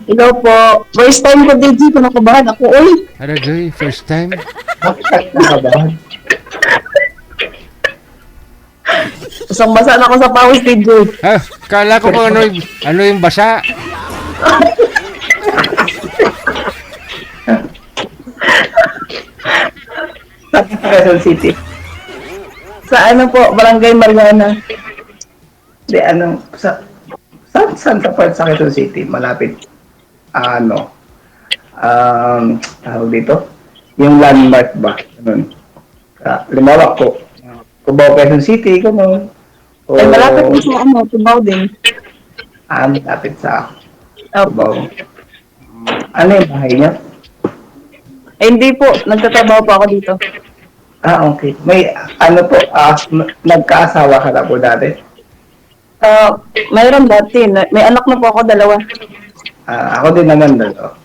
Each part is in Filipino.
Ikaw po. First time ko, DJ. Kinakabahan ako. Uy, Aragay, first time. Bakit ka nakabahan? basang-basa na ako sa pawis, DJ. Ah, kala ko kung ano yung basa. Sa Quezon City. Sa ano po, Barangay Mariana. Di, saan ka part sa Quezon City? Malapit, tawag dito? Yung landmark ba? Ganun. Limawa ko. Cubao, Quezon City, ganun. O, Ay, malapit po sa ano, Tubaw din. Malapit sa Opo. Cubao. Ano yung bahay niya? Ay, hindi po. Nagtatrabaho po ako dito. Okay. May, nagkaasawa ka na po dati? Mayroon dati. May anak na po ako, 2. Ako din naman dalo.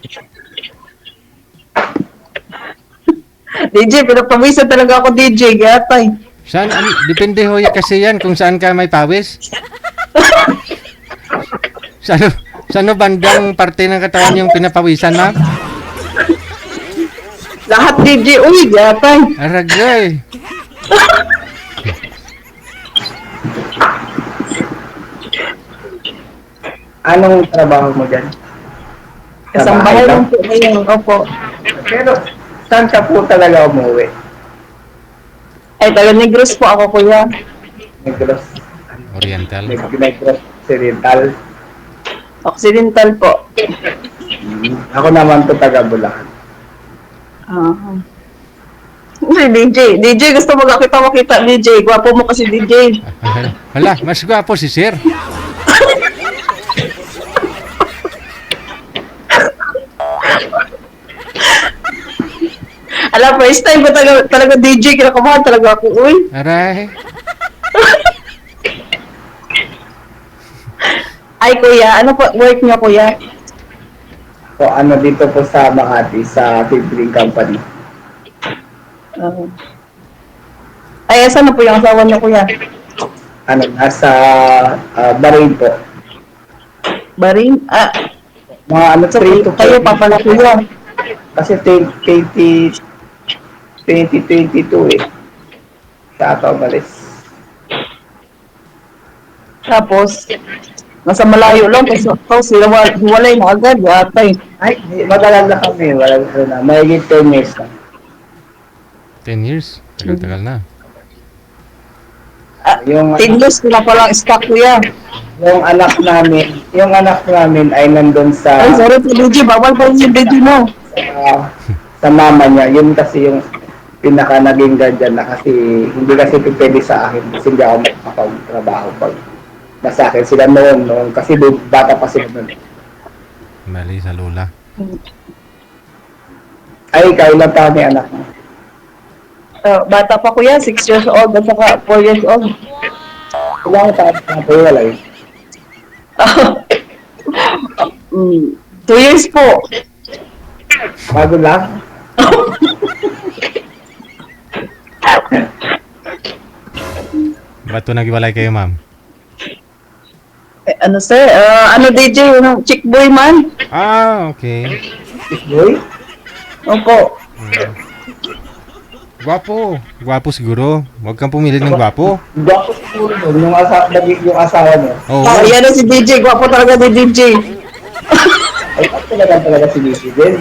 DJ, pinagpawisan talaga ako, DJ. Gatay. Saan? Depende ho kasi yan kung saan ka may pawis. Saan bandang parte ng katawan yung pinapawisan, ma'am? Lahat, DJ. Uy, gatay. Aragay. Anong trabaho mo dyan? Kasang bahay lang po ngayon. Opo. Pero, saan ka po talaga umuwi? Ay, taga Negros po ako, kuya. Negros. Oriental. Negros Occidental. Occidental po. Ako naman to taga Bulacan. Uy, DJ. DJ, gusto mo makita, DJ. Gwapo mo kasi, DJ. Hala, mas gwapo si sir. Alam, first time ko talaga DJ. Kinakabahan talaga ako. Uy. Aray. Ay, kuya. Ano po work niyo, kuya? So, dito po sa Makati, sa Fibring Company. Ay, saan na po yung asawa niyo, kuya? Nasa Bahrain po. Baring? Mga So, 3 to kayo 4 pa pala, kuya. Kasi 2022 eh. Sa ata umalis. Tapos, nasa malayo lang. Tapos, hiwalay na agad. Yatay. Ay, matagal na kami. Walang na. Mahigit 10 years na. 10 years? Tagal-tagal na. Yung, 10 years ko na palang stock, kuya. yung anak namin ay nandun sa Ay, sorry po, DJ. Bawal pa yung DJ mo. sa mama niya. Yun kasi yung pinaka naging ganyan na kasi hindi kasi pwede sa akin kasi hindi ako makapagtrabaho pag nasa akin sila noon kasi bata pa sila noon. Mali sa lola. Ay, kailan taon ni anak mo? Bata pa, kuya. 6 years old at saka 4 years old. Ilang taon na po wala eh? 2 years po. Bago lang? Ba't to nag-iwalay kayo, ma'am? Ano, sir? Ano, DJ? Chick boy man? Okay. Boy? Opo. Gwapo. Gwapo siguro. Huwag kang pumilit ng gwapo. Gwapo siguro nun, yung asawa niya. Oo. Yan na si DJ. Gwapo talaga ni DJ. Ay, talaga si Lizzy din.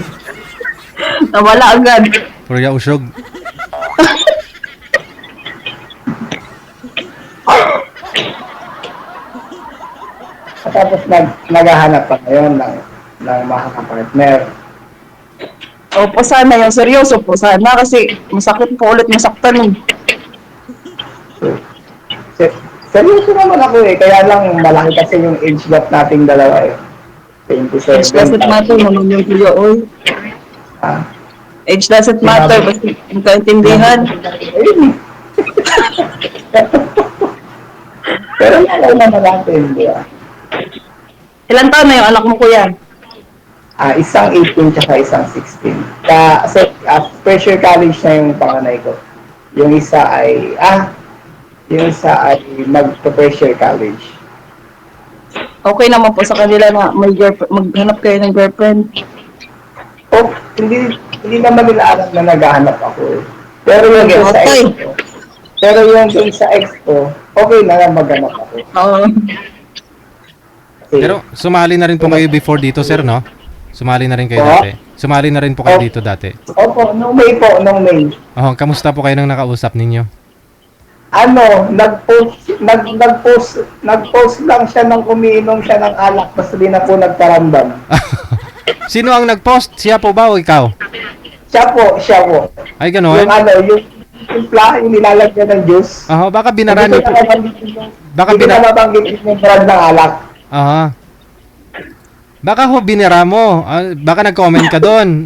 Nawala agad. Purya usog. Tapos naghahanap pa ngayon ng makakapartner. Opo, sana yung seryoso po. Sana kasi masakit po ulit masaktan eh. Seryoso naman ako eh. Kaya lang malaki kasi yung age gap nating dalawa eh. 27. Age doesn't matter naman yung kuya. Oy. Ah, Age doesn't matter. Basta yung kaintindihan. ayun eh. Pero nalaw naman natin, di ba? Ilan taon na yung anak mo, kuya? Isang 18 tsaka isang 16. First year college na yung panganay ko. Yung isa ay mag-first year college. Okay naman po sa kanila na may girlfriend, maghanap kayo ng girlfriend. Oh, hindi naman nila alam na naghahanap ako eh. Pero yung Okay, dun sa okay. ex ko, pero yung dun sa ex ko, okay na lang maghanap ako. Oo. Kasi, Pero sumali na rin po kayo before dito, sir, no? Sumali na rin kayo Po? dati. Sumali na rin po kayo dito dati. opo, nung May po, nung May. Oh, kamusta po kayo nang nakausap ninyo? Ano, nag-post lang siya nang umiinom siya ng alak, basta di na po nagparamdam. Sino ang nag-post? Siya po ba o ikaw? Siya po. Ay, Yung gano'n? ano, yung timpla, yung nilalagyan ng juice. Oh, baka binara Hindi niyo ko po. na mabanggit yung- Baka hindi ko na mabanggit yung brand ng alak. Aha. Baka ho binara mo. Baka nag-comment ka doon.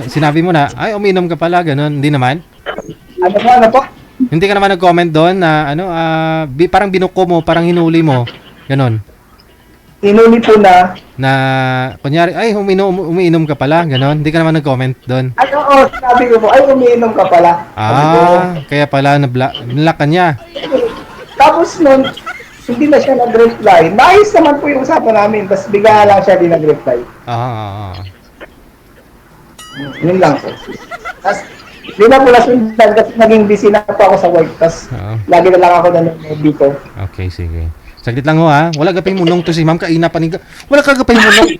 Sinabi mo na, ay uminom ka pala, ganun. Hindi naman. Ano po? Hindi ka naman nag-comment doon na ano, parang binuko mo, parang hinuli mo. Ganun. Inuli po na, Na kunyari, ay umiinom ka pala, ganun. Hindi ka naman nag-comment doon. ano, sabi ko po, ay, umiinom ka pala. Sabi ko, Kaya pala nablock ka niya. tapos nun, hindi na siya nag-reply. Naayos naman po yung usapan namin, tapos bigla lang siya di nag-reply. Ah. Yun lang po. Tapos, di na po nasundan kasi naging busy na po ako sa work, tapos Oo. lagi na lang ako nanonood dito. Okay, sige. Saglit lang ho ha. Wala gapay munong to si ma'am kaina paniga. Wala ka gapay munong.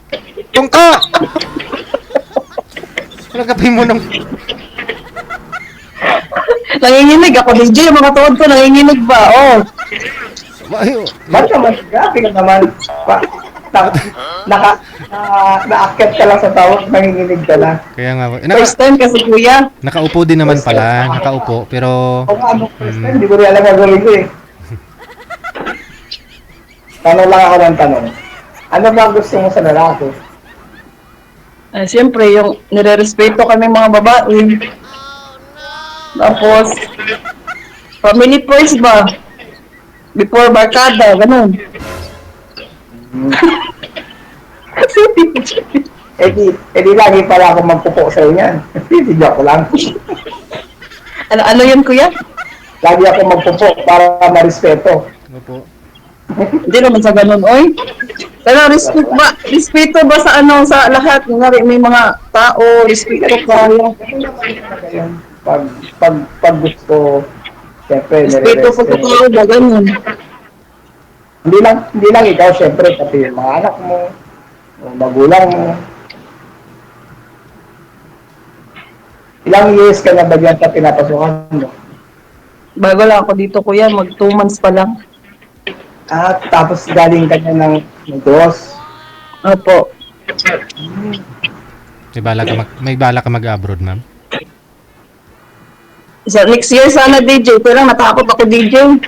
Tongka! Wala gapay munong. Nanginginig ako, DJ. Yung mga tuhod ko, nanginginig ba? Oh. Ba't naman, grabe ka naman. Naakyat ka lang sa tawag, nanginginig ka lang. Kaya nga. First time kasi, kuya. Nakaupo din naman pala. Nakaupo. Pero O nga, ano, first time, hindi ko rin alam ang gawin ko eh. Tanong lang ako ng tanong. Ano ba gusto mo sa lalaki? Siyempre, yung nire-respeto kami mga babae. Tapos, family first ba? Before barkada, ganun. Eh di lagi pala ako magpupo sa inyan. Hindi, joke lang. Ano yun, kuya? Lagi ako magpupo para marespeto. Opo. Hindi naman sa ganun, oy. Pero respeto ba sa ano, sa lahat? Ngari, may mga tao, respeto ka. Ayun, pag gusto, siyempre, Respeto sa tao ba, ganun. Hindi lang ikaw, siyempre, pati yung mga anak mo, yung magulang mo. Ilang years ka na ba dyan sa pinapasukan mo? Bago lang ako dito, kuya. Mag 2 months pa lang. At tapos galing ka na ng negos. Opo. May bala ka mag-abroad, ma'am? Sa next year sana, DJ. Pero natakot ako, DJ.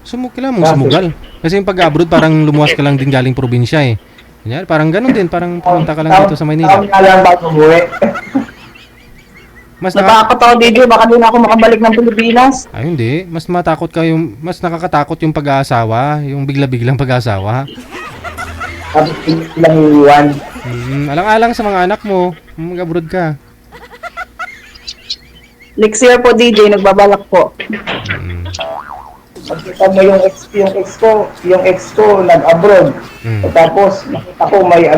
Kailangan mong sumugal. Kasi yung pag-abroad, parang lumuwas ka lang din galing probinsya eh. Kunyari, parang ganun din. Parang pumunta ka lang dito sa Maynila. Tawag nga lang bago umuwi. Mas Natakot ako, DJ. Baka din ako makabalik ng Pilipinas. Ay, hindi. Mas nakakatakot yung pag-aasawa. Yung bigla-biglang pag-aasawa. Tapos ilang iwan. Alang-alang sa mga anak mo. Mag-abroad ka. Next year po, DJ. Nagbabalak po. Pagkita mo yung ex ko nag-abroad. Tapos nakita ko may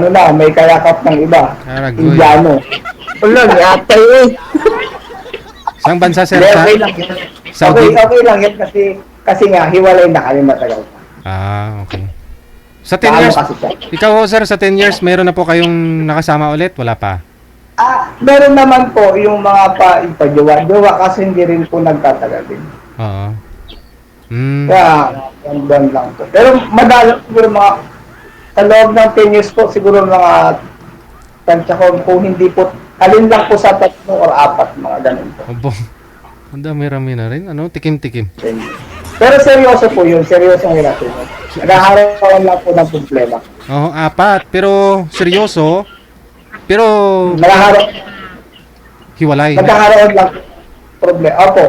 kayakap ng iba. Aragoy. Indiano. Wala, yata eh. Saan bansa, sir? Okay lang yun. Saudi? Okay lang yun kasi nga hiwalay na kami matagal. Okay. Sa 10 years, Kasi siya. ikaw ho, sir, sa 10 years, meron na po kayong nakasama ulit? Wala pa? Meron naman po yung mga ipajowa kasi hindi rin po nagtatagal din. Oo. Kaya, yung buwan lang po. Pero madalang siguro sa loob ng 10 years po, siguro mga tansya ko kung hindi po, alin lang po sa 3 or 4, mga ganun po. Opo. Ang dami-rami na rin. Tikim-tikim. Pero seryoso po yun, seryosong relasyon. Naghaharap lang po ng problema. Oo, 4. Pero seryoso. Pero hiwalay. Nagkakaroon lang problema. Opo.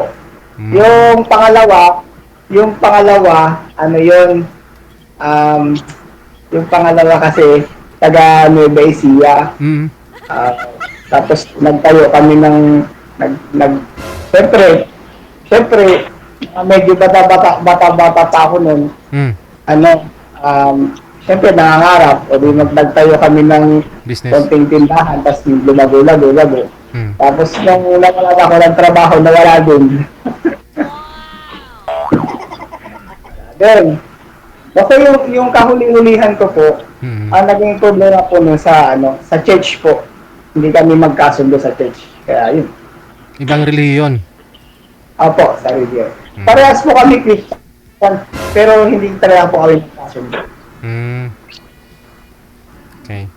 Yung pangalawa, ano yun, yung pangalawa kasi, taga Nueva Ecija. Tapos nagtayo kami ng, siyempre, medyo bata-bata pa ako nun. syempre nangangarap, o di magtagtayo kami ng Business. konting tindahan, tapos lumago. Hmm. Tapos nung nawalan ako ng trabaho, nawala din. Then, basta yung kahuli-hulihan ko po, Hmm. ang naging problema po nun sa church po. Hindi kami magkasundo sa church. Kaya yun. Ibang reliyon. Opo, sa review. Parehas po kami Christian, pero hindi talaga po kami magkasundo. Hmm. Okay.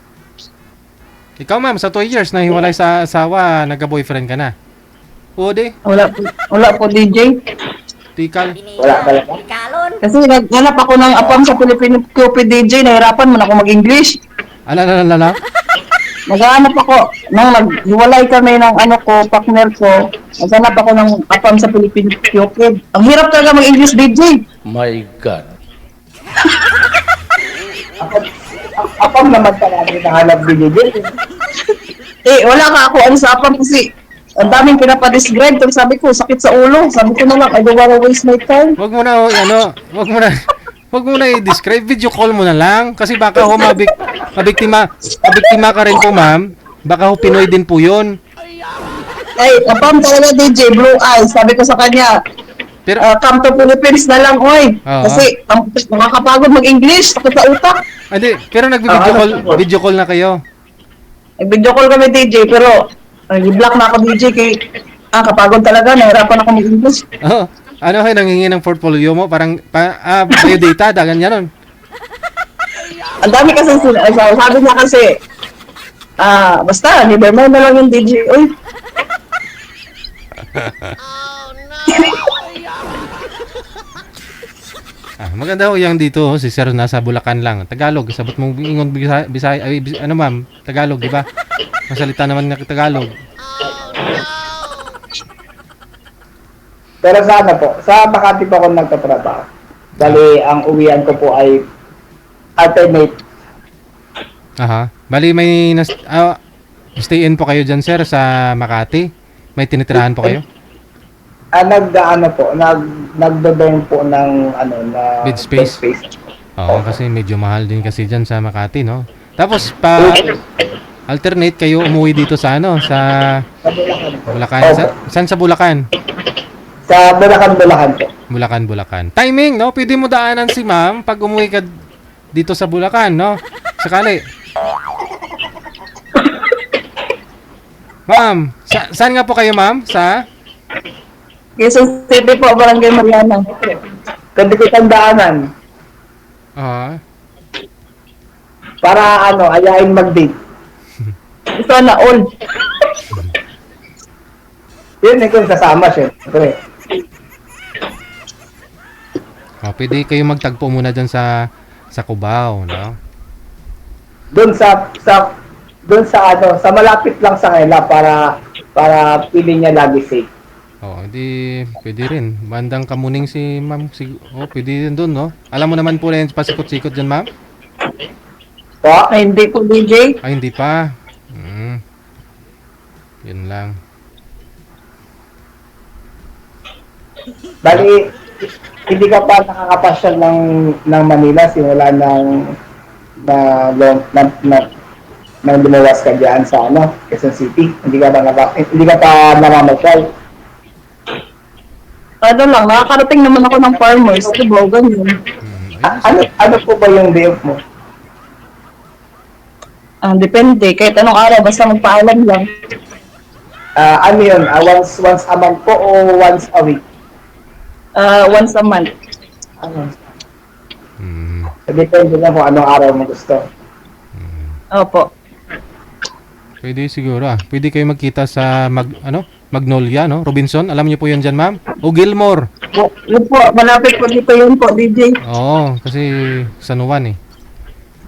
Ikaw ma'am, sa 2 years na hiwalay sa asawa, nagka-boyfriend ka na. Oo di, Wala po DJ. tikal. Wala talaga. Kasi naghanap ako ng apam sa Filipino Cupid DJ, nahirapan mo na ako mag-English. Ala. Naghanap ako, nung naghiwalay kami ng partner ko, naghanap ako ng apam sa Filipino Cupid. Ang hirap talaga mag-English DJ. My God. Apam naman talaga nahanap binigay. Wala ka ako ano sa apam kasi ang daming pinapadescribe. Tapos sabi ko, sakit sa ulo. Sabi ko na lang, I don't wanna waste my time. Wag mo na wag mo na i-describe, video call mo na lang kasi baka ho mabiktima ka rin po ma'am. Baka ho Pinoy din po 'yon. Apam talaga DJ, blue eyes. Sabi ko sa kanya, Pero come to Philippines na lang, oy. Oo. Kasi nakakapagod mag-English, sakit sa utak. hindi, pero video call na kayo. Video call kami DJ, pero i-block na ako DJ kay kapagod talaga, nahirapan ako mag-English. Oh, ano kayo nanghingi ng portfolio mo? Parang biodata, ganyan nun. Ang dami kasi sabi niya kasi, basta, never mind na lang yung DJ. Uy, Maganda ho yung dito, si Sir nasa Bulacan lang. Tagalog, sabot mong ingon Bisaya, ano ma'am, Tagalog, di ba? Masalita naman ng Tagalog. Pero sa sa Makati po ako nagtatrabaho. Bali, ang uwian ko po ay alternate. Aha. Bali may stay in po kayo dyan, sir, sa Makati. May tinitirahan po kayo? Nagdo-dorm po ng na Bed space? Oo, kasi medyo mahal din kasi dyan sa Makati, no? Tapos alternate kayo umuwi dito sa sa Sa Bulacan po. Bulacan. Opo. Saan sa Bulacan? Sa Bulacan po. Bulacan. Timing, no? Pwede mo daanan si ma'am pag umuwi ka dito sa Bulacan, no? Sakali. Ma'am, saan nga po kayo, ma'am? Sa? Quezon City po, Barangay Mariana. Pwede ko tandaanan para ayain mag-date. Ito na all. Yun, kung sasama syempre. Pwede kayo magtagpo muna dyan sa Cubao, no? Doon sa malapit lang sa kanila para pili niya lagi safe. Hindi, pwede rin. Bandang Kamuning si ma'am. Pwede rin doon, no? Alam mo naman po rin pasikot-sikot dyan, ma'am? Po? Hindi po DJ. Hindi pa. Yun lang. Bali, hindi ka pa nakakapasyal ng Manila simula nang lumawas ka diyan sa Quezon City. Hindi ka pa namamasyal. Lang, nakakarating naman ako ng farmers. Diba, ganyan. Ano po ba yung day off mo? Depende. Kahit anong araw, basta magpaalam lang. Ano yun? Once a month po o once a week? Once a month. Depende na kung anong araw mo gusto. Opo. Pwede siguro, Pwede kayo magkita sa Magnolia, no? Robinson, alam niyo po yun dyan, ma'am? O Gilmore. Yun po, malapit po dito yun po, DJ. Oo, kasi San Juan, eh.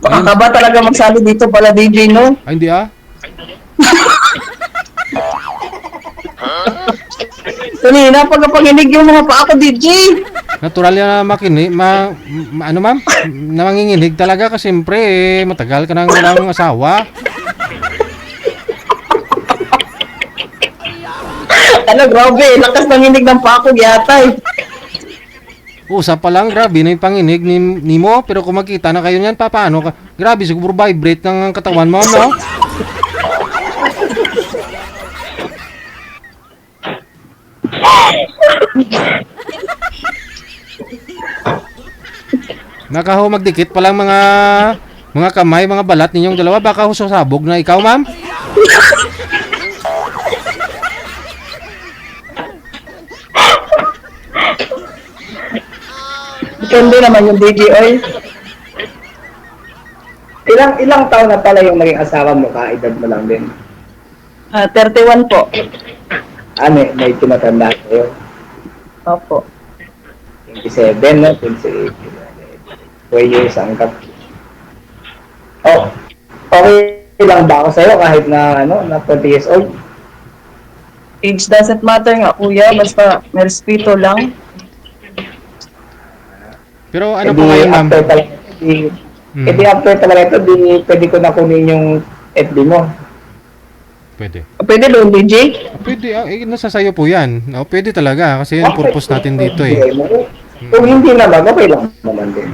Baka ka ba talaga magsali dito pala, DJ, no? Ay, hindi, Kanina, pagkapanginig yung mga pa ako, DJ. Natural yan na makinig, ano ma'am? Na manginginig talaga kasi siyempre, matagal ka nang walang asawa. Grabe, lakas nanginig ng pa ako, yata, eh. Usap pa lang, grabe na yung panginig ni mo. Pero kung magkita na kayo niyan, paano ka? Grabe, siguro vibrate ng katawan mo, no? Nakaho magdikit pa lang mga kamay, mga balat ninyong dalawa. Baka ho sasabog na ikaw, ma'am. Depende naman yung DJ oil. Ilang taon na pala yung naging asawa mo, kaedad mo lang din. 31 po. Ano, may tinatanda kayo. Opo. 27, no? 28. 4 years ang kap. Oh, okay lang ba ako sa'yo kahit na, na 20 years old? Age doesn't matter nga, kuya. Basta may respeto lang. Pero ano po ngayon, ma'am? After talaga ito, pwede ko na kunin yung FB mo. Pwede. Pwede doon, DJ? Pwede, nasa sayo po yan. Pwede talaga, kasi yung purpose natin dito eh. Kung hindi naman, okay lang naman din.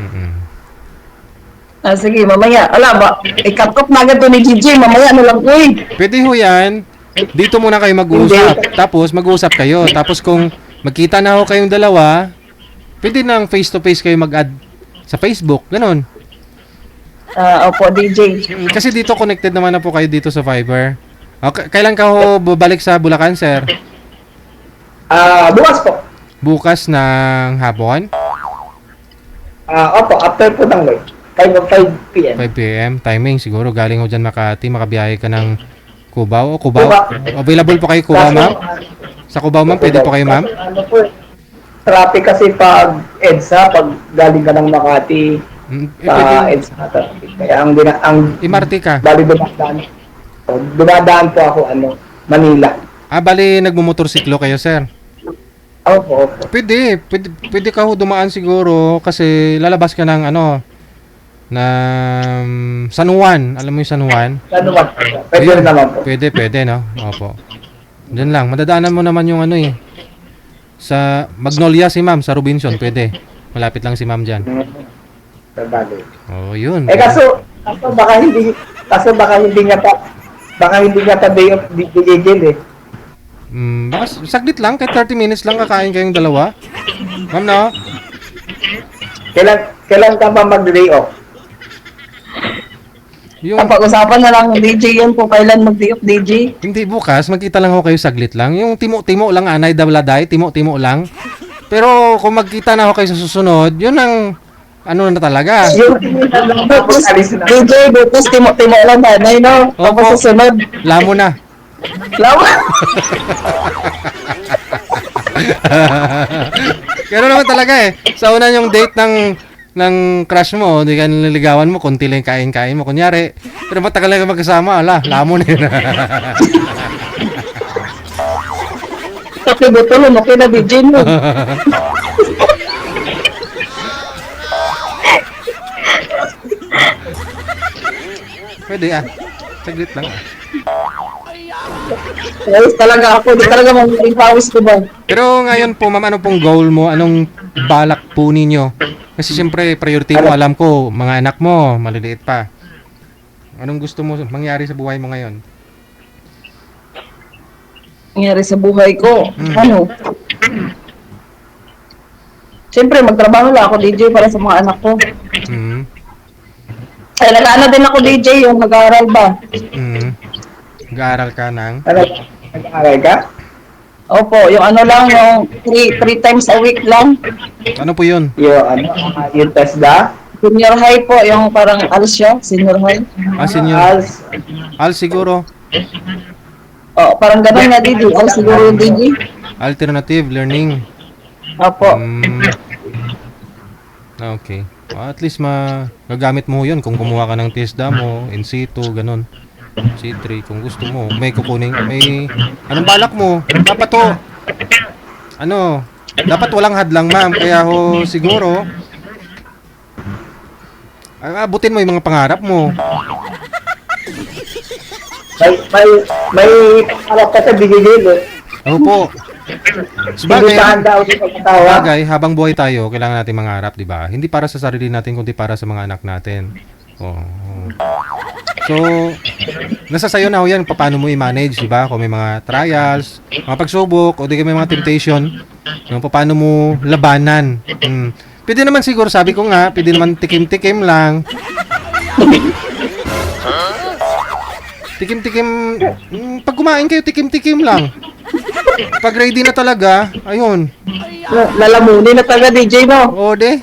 Sige, mamaya. Ala ba? Ikap-kap na agad to ni DJ. Mamaya ano lang, uy. Pwede ho yan. Dito muna kayo mag-uusap. Tapos mag-uusap kayo. Tapos kung magkita na ho kayong dalawa, pwede nang face-to-face kayo mag-add sa Facebook. Ganon. Opo, DJ. Kasi dito connected naman na po kayo dito sa Viber. Okay, kailan ka ho babalik sa Bulacan, sir? Bukas po. Bukas ng hapon? Opo, after po ng work. 5 p.m. 5 p.m. Timing siguro. Galing ho dyan Makati. Makabiyahe ka ng Cubao. Cubao? Available po kayo Cubao, ma'am? Sa Cubao, ma'am? Pwede po kayo, ma'am? Ano po, traffic kasi pag EDSA, pag galing ka ng Makati, sa EDSA traffic. Kaya ang MRT ka? bali dumadaan po ako, Manila. Bali nagmumotorsiklo kayo, sir? Opo. Pwede ka ho dumaan siguro kasi lalabas ka ng San Juan. Alam mo yung San Juan? Pwede rin naman po. Pwede, no? Opo. Diyan lang. Madadaanan mo naman yung sa Magnolia si ma'am, sa Robinson, pwede. Malapit lang si ma'am dyan. Sabagay. Yun. Kaso baka hindi niya pa day of DJ eh. Baka saglit lang, kahit 30 minutes lang kakain kayong dalawa. Ma'am, no? Kailan ka ba mag-day off? Yung, Pag-usapan na lang ng DJ yan po. Kailan mag-day off, DJ? hindi bukas, magkita lang ho kayo saglit lang. Yung timo-timo lang, anay dabladay, timo-timo lang. Pero kung magkita na ho kayo sa susunod, yun ang na talaga. Tapos, DJ, bukas timo-timo lang nanay, no? Tapos Opo. susunod. Lamo na. Lawa. Pero naman talaga sa una yung date ng crush mo, di ka nililigawan mo, konti lang kain-kain mo. Kunyari, pero matagal lang magkasama, lamo na yun. Tapi betul, okay na DJ mo. Pwede saglit lang. Yes, talaga ako. Di talaga magiging pawis ko ba? Pero ngayon po, ma'am, ano pong goal mo? Anong balak po ninyo? Kasi siyempre, priority mo, alam ko, mga anak mo, maliliit pa. Anong gusto mo mangyari sa buhay mo ngayon? Nangyari sa buhay ko. Ano? Siyempre, magtrabaho lang ako, DJ, para sa mga anak ko. Ay, nag-ano din ako, DJ, yung nag-aaral ba? Nag-aaral ka ng? Nag-aaral ka? Opo, yung ano lang, yung 3 times a week lang. Ano po yun? Yung TESDA? Senior high po, yung parang ALS siya, senior high. Senior. ALS siguro. Parang ganun nga, DJ. ALS siguro yung DJ. Alternative Learning. Opo. Okay. At least magagamit mo yun kung kumuha ka ng TESDA mo, in situ, ganun. C3 kung gusto mo. May kukunin, anong balak mo? Dapat dapat walang hadlang, ma'am. Kaya siguro, abutin mo yung mga pangarap mo. May pangarap ka sa BJJ. Opo. Hindi pa handa ulit magkatawa. Bagay, habang buhay tayo, kailangan natin mangarap, di ba? Hindi para sa sarili natin, kundi para sa mga anak natin. Oh. So, nasa sayo na ho yan, paano mo i-manage, di ba? Kung may mga trials, mga pagsubok, o di may mga temptation, yung paano mo labanan. Pwede naman siguro, sabi ko nga, pwede naman tikim-tikim lang. Tikim-tikim, pag kumain kayo, tikim-tikim lang. Pag ready na talaga, ayun. Lalamunin na talaga, DJ mo. O, de.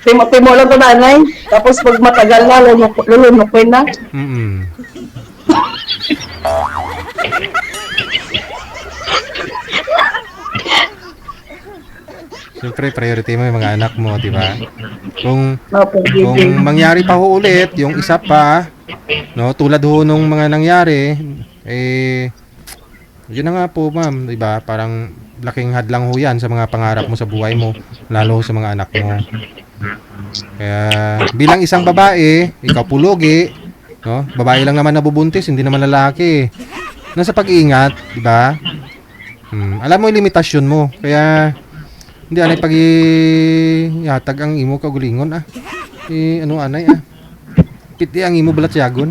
Timo-timo lang ko nanay. Tapos pag matagal na, lulunukin na. Mm-mm. Siyempre, priority mo yung mga anak mo, di ba? Kung Opo, kung DJ. mangyari pa ho ulit, yung isa pa, no, tulad ho nung mga nangyari, yun na nga po, ma'am, di ba? Parang laking hadlang ho yan sa mga pangarap mo sa buhay mo, lalo sa mga anak mo. Kaya, bilang isang babae, ikaw pulugi, no? Babae lang naman nabubuntis, hindi naman lalaki. Nasa pag-iingat, di ba? Alam mo yung limitasyon mo, kaya hindi anay pag yatag ang imo kagulingon ano anay piti ang imo balat yagon.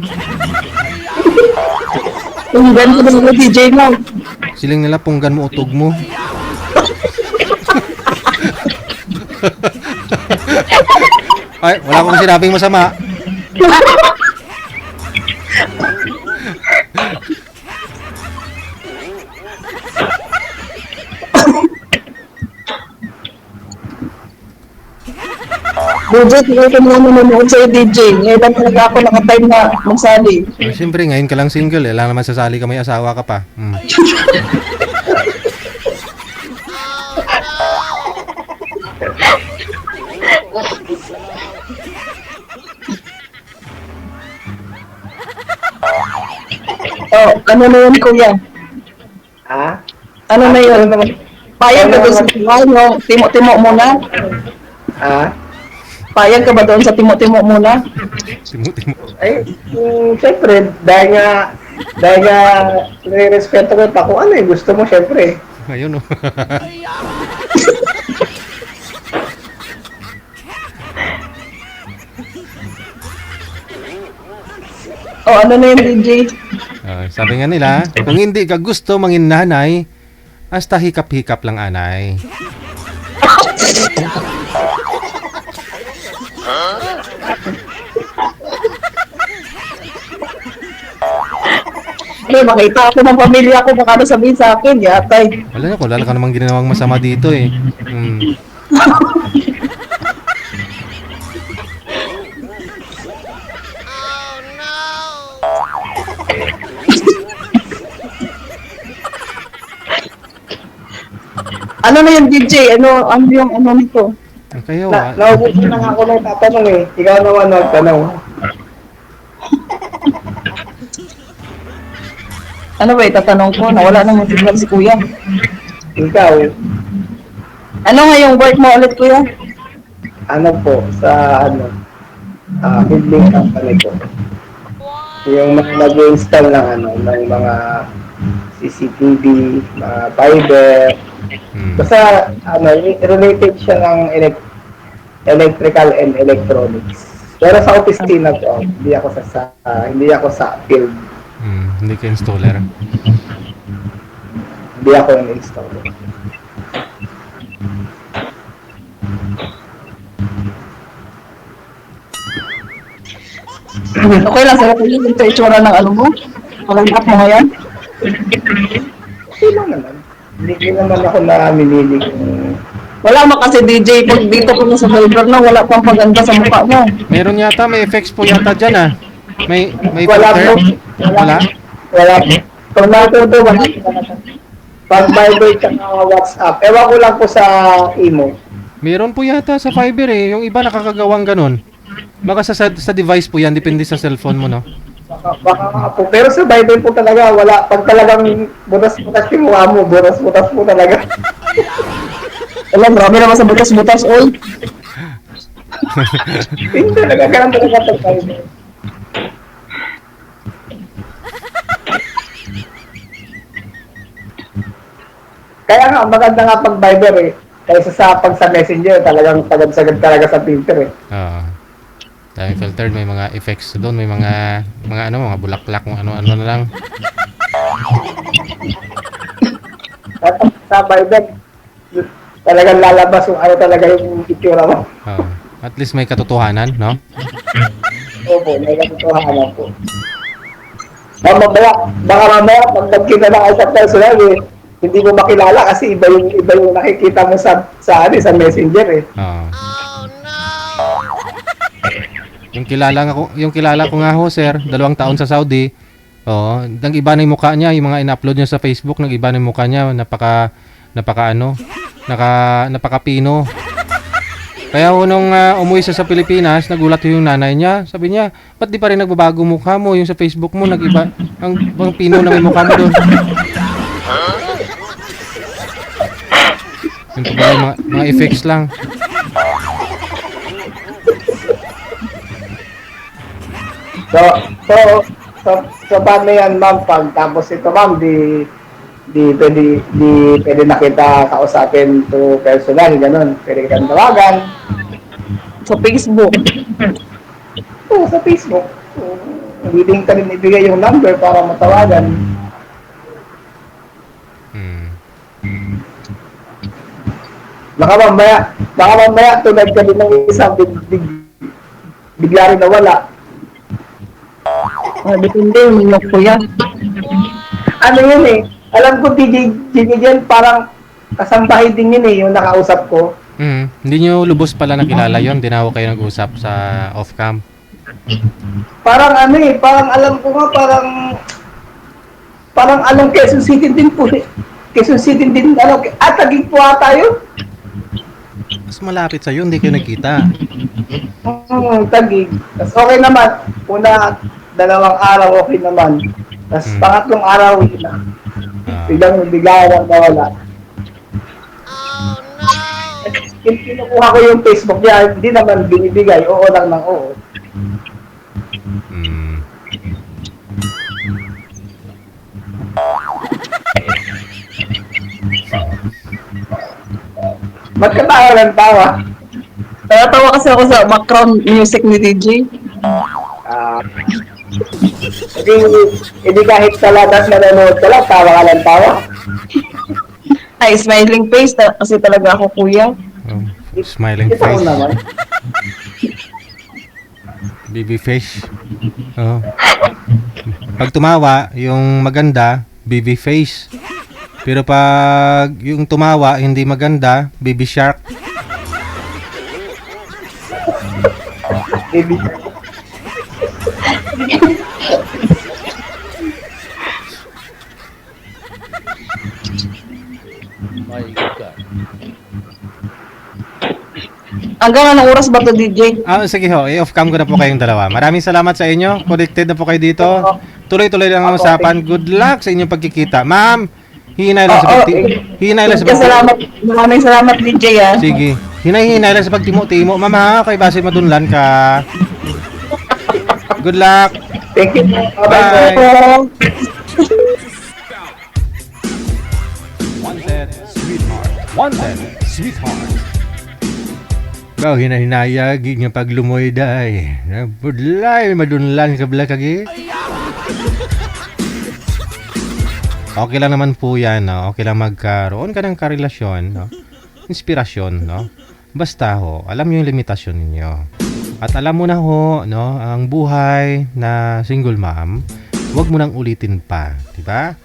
Tunggan ko na DJ mo. Siling nila punggan mo utog mo. Ay, wala akong sinabing masama. DJ, tingnan ko mga nanonood sa'yo, DJ. Ngayon lang talaga ako nakatime na magsali. Siyempre, ngayon ka lang single eh. Lang naman sasali ka, may asawa ka pa. Oh, ano na yun, kuya? Ha? Ano na yun? Payag ka doon sa buhay mo? Timo-timo muna? Ha? Payag ka ba doon sa timo-timo muna? Timo-timo. Ay, siyempre, dahil nga, nire-respeto ko pa kung ano eh, gusto mo siyempre. Ayun oh. Oh, ano na yun, DJ? Sabi nga nila, kung hindi ka gusto mangin nanay, hasta hikap-hikap lang anay. Ano, makita ako ng pamilya ko, baka ano sabihin sa akin, yatay. Wala na, wala ka namang ginawang masama dito eh. Ano na yun, DJ? Ano yung ano nito? Kayo Naubos na nga ako ng tatanong eh. Ikaw naman nagtanong. Ano ba, itatanong ko? Nawala na mo si kuya. Ikaw, Ano nga yung work mo ulit, kuya? ano po, sa building company ko. Yung mga nag-install ng ng mga CCTV, mga fiber. Basta, related siya ng electrical and electronics. Pero sa opisina ko, hindi ako sa field. Hindi ka installer. Hindi ako yung installer. Okay lang, sa'yo kuya, yung itsura ng ano mo? Pag-up mo ngayon? Okay lang naman. Hindi naman ako namimili kung Wala mo kasi DJ, pag dito ko sa Viber na, wala pang paganda sa mukha mo. Meron yata, may effects po yata dyan May wala filter? po. Wala? Wala po. Kung natuto, wala. Pag Viber tsaka WhatsApp. Ewan ko lang po sa imo. Meron po yata sa Fiber eh. Yung iba nakakagawang ganun. Baka sa device po yan, depende sa cellphone mo, no? Baka nga po. Pero sa Viber po talaga, wala. Pag talagang butas-butas yung mukha mo, butas-butas po talaga. Alam, marami naman sa butas-butas, oy. Hindi talaga, ganun talaga pag Viber. Kaya nga, maganda nga pag Viber eh. Kaysa sa Messenger, talagang sagad-sagad talaga sa Twitter eh. Oo. Daming filtered, may mga effects doon, may mga bulaklak, kung ano-ano na lang. At sa Viber, talagang lalabas kung ano talaga yung itsura mo. Oo. At least may katotohanan, no? Opo, may katotohanan po. Baka mamaya, pag nagkita na kayo sa personal eh, hindi mo makilala kasi iba yung nakikita mo sa Messenger eh. Oo. Yung kilala ko nga ho, sir, 2 taon sa Saudi. Oo, nag-iba na yung mukha niya, yung mga in-upload niya sa Facebook, nag-iba na yung mukha niya, napaka-Pino. Kaya ho nung umuwi siya sa Pilipinas, nagulat yung nanay niya. Sabi niya, ba't di pa rin nagbabago mukha mo? Yung sa Facebook mo, nag-iba, ang Pino na may mukha mo doon. Yung pala, mga effects lang. So paano yan, ma'am? Pag tapos ito, ma'am, di pwede na kita kausapin to personal, ganun. Pwede kita tawagan. Sa Facebook. Oo, sa Facebook. Willing ka rin ibigay yung number para matawagan. Baka mamaya, tunad ka din ng isang bigla rin nawala. Depende yung look ko yan. Ano yun eh, alam ko Diyan parang kasambahay din yun eh, yung nakausap ko. Hindi nyo lubos pala nakilala yon, di na ako kayo nag-usap sa off-cam. Parang ano eh, parang alam ko nga, parang alam Quezon City din po eh. Quezon City din, Taguig po ata yun. Mas malapit sa'yo, hindi kayo nagkita. Taguig. Tapos okay naman, 2 araw okay naman. Tapos pangatlong araw, yun na. Bigla lang nawala. Kinukuha ko yung Facebook niya, hindi naman binibigay, oo lang ng oo. Ba't ka tawa ng tawa? Natawa kasi ako sa background music ni DJ. Hindi kahit talagang nanonood ka lang, tawa ka lang tawa. Ay, smiling face kasi talaga ako, kuya. Oh, smiling Kita mo face. naman. Baby face. Oh. Pag tumawa, yung maganda, baby face. Pero pag yung tumawa, hindi maganda, baby shark. Baby. Hanggang anong oras ba to, DJ? Sige ho, i-off cam ko na po kayong dalawa. Maraming salamat sa inyo. Connected na po kayo dito. Tuloy-tuloy lang ang usapan. Good luck sa inyong pagkikita. Ma'am, hinay lang sa Salamat. Maraming salamat, DJ, ah. Sige. Hinay-hinay lang sa pagtimo-timo. Ma'am ha, kay base madunlan ka. Good luck. Thank you. Bye. Oh. Wanted, sweetheart. Kau hinahinayag nga paglumoy day. Budlay madunlan ka bala kagi. Okay lang naman po 'yan, no? Okay lang magkaroon ka ng karelasyon, no? Inspirasyon, no? Basta ho, alam niyo yung limitasyon ninyo. At alam mo na ho, no, ang buhay na single mom, huwag mo nang ulitin pa, 'di ba?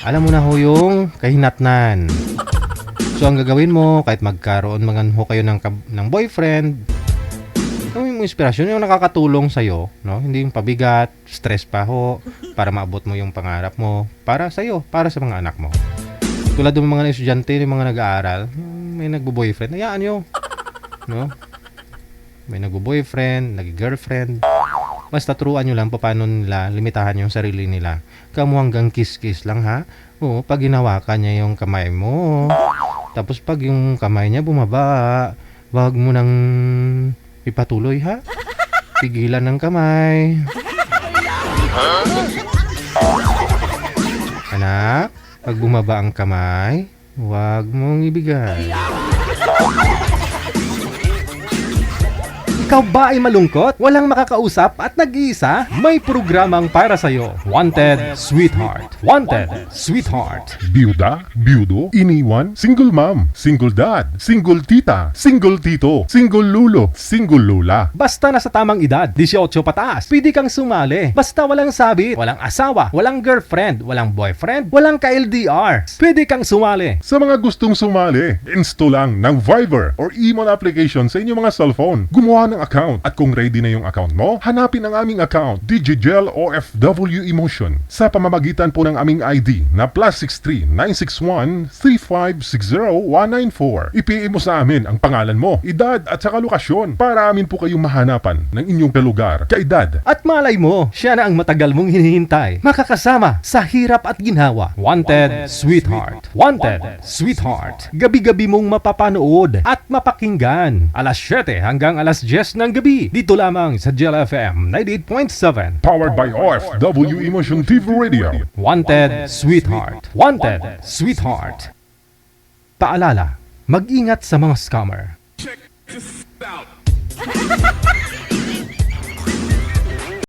Alam mo na ho yung kahinatnan. So, ang gagawin mo, kahit magkaroon mga ho kayo ng boyfriend, yung inspirasyon, yung nakakatulong sa'yo, no? Hindi yung pabigat, stress pa ho, para maabot mo yung pangarap mo, para sa'yo, para sa mga anak mo. Tulad ng mga estudyante, yung mga nag-aaral, may nagbo-boyfriend, hayaan nyo, no? May nagbo-boyfriend, nag-girlfriend, basta turuan nyo lang paano nila limitahan yung sarili nila. Kamu hanggang kiss-kiss lang ha. Oo, pag hinawakan niya yung kamay mo, tapos pag yung kamay niya bumaba, wag mo nang ipatuloy ha. Pigilan ng kamay. Anak, pag bumaba ang kamay, wag mong ibigay. Ikaw ba ay malungkot? Walang makakausap at nag-iisa? May programang para sa'yo. Wanted Sweetheart. Wanted Sweetheart. Byuda, byudo, iniwan, single mom, single dad, single tita, single tito, single lulo, single lola. Basta nasa tamang edad, 18 pataas, pwede kang sumali. Basta walang sabit, walang asawa, walang girlfriend, walang boyfriend, walang ka-LDR. Pwede kang sumali. Sa mga gustong sumali, install lang ng Viber or Emon application sa inyong mga cellphone. Gumawa ng account at kung ready na yung account mo, hanapin ang aming account, Digigel OFW Emotion, sa pamamagitan po ng aming ID na +63 961 3560 194. I-PM mo sa amin ang pangalan mo, edad at saka lokasyon para amin po kayong mahanapan ng inyong kalugar, kaedad. At malay mo, siya na ang matagal mong hinihintay. Makakasama sa hirap at ginhawa. Wanted Sweetheart. Wanted Sweetheart. Gabi-gabi mong mapapanood at mapakinggan. Alas 7 hanggang alas 10 ng gabi. Dito lamang sa Gel FM 98.7. Powered by OFW Emotion TV Radio. Wanted Sweetheart. Wanted Sweetheart. Paalala, mag-ingat sa mga scammer. Check this out.